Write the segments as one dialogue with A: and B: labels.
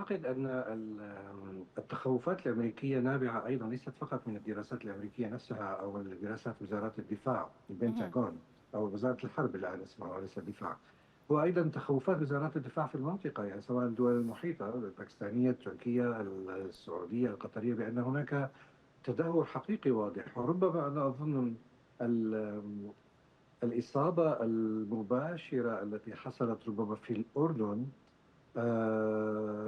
A: أعتقد أن التخوفات الأمريكية نابعة أيضا ليست فقط من الدراسات الأمريكية نفسها أو دراسات وزارات الدفاع،
B: اهم،
A: البنتاغون أو وزارة الحرب الآن اسمها وليس الدفاع. هو أيضا تخوفات وزارات الدفاع في المنطقة، يعني سواء الدول المحيطة الباكستانية، التركية، السعودية، القطرية، بأن هناك تدهور حقيقي واضح. وربما أنا أظن الإصابة المباشرة التي حصلت ربما في الأردن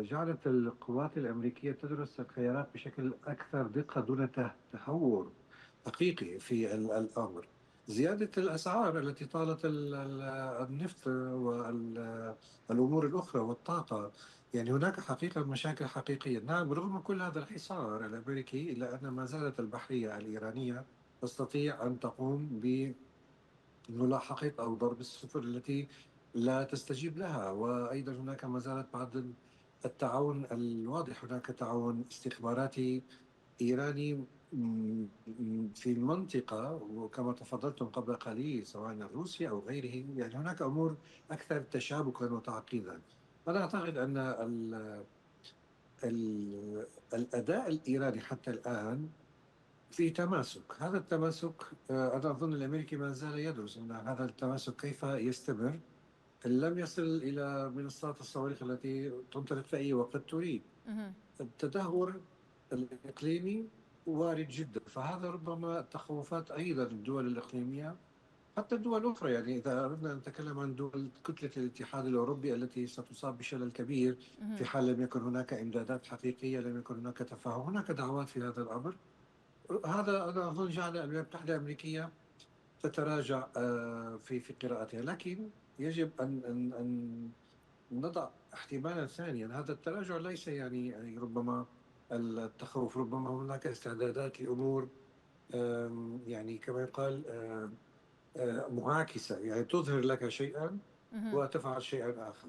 A: جعلت القوات الأمريكية تدرس الخيارات بشكل أكثر دقة دون تهور حقيقي في الأمر. زيادة الأسعار التي طالت النفط والأمور الأخرى والطاقة، يعني هناك حقيقة مشاكل حقيقية. نعم، رغم كل هذا الحصار الأمريكي إلا أن ما زالت البحرية الإيرانية تستطيع أن تقوم ملاحقة أو ضرب السفن التي لا تستجيب لها. وأيضا هناك ما زالت بعض التعاون الواضح، هناك تعاون استخباراتي إيراني في المنطقة، وكما تفضلتم قبل قليل سواء روسيا أو غيره، يعني هناك أمور أكثر تشابكا وتعقيدا. أنا أعتقد أن الأداء الإيراني حتى الآن في تماسك. هذا التماسك أنا أظن الأمريكي ما زال يدرس أن هذا التماسك كيف يستمر إن لم يصل إلى منصات الصواريخ التي تنطلق في أي وقت تريد.
B: اهم،
A: التدهور الإقليمي وارد جدا، فهذا ربما تخوفات أيضا الدول الإقليمية، حتى الدول الأخرى. يعني إذا أردنا أن نتكلم عن دول كتلة الاتحاد الأوروبي التي ستصاب بشلل كبير في
B: اهم.
A: حال لم يكن هناك إمدادات حقيقية، لم يكن هناك تفاهم، هناك دعوات في هذا الأمر. هذا أنا أظن جعل الولايات المتحدة الأمريكية تتراجع في قراءتها، لكن يجب أن نضع احتمالا ثانيا. هذا التراجع ليس يعني ربما التخوف، ربما هناك استعدادات لأمور يعني كما يقال معاكسة، يعني تظهر لك شيئا
B: اهم.
A: وتفعل شيئا آخر.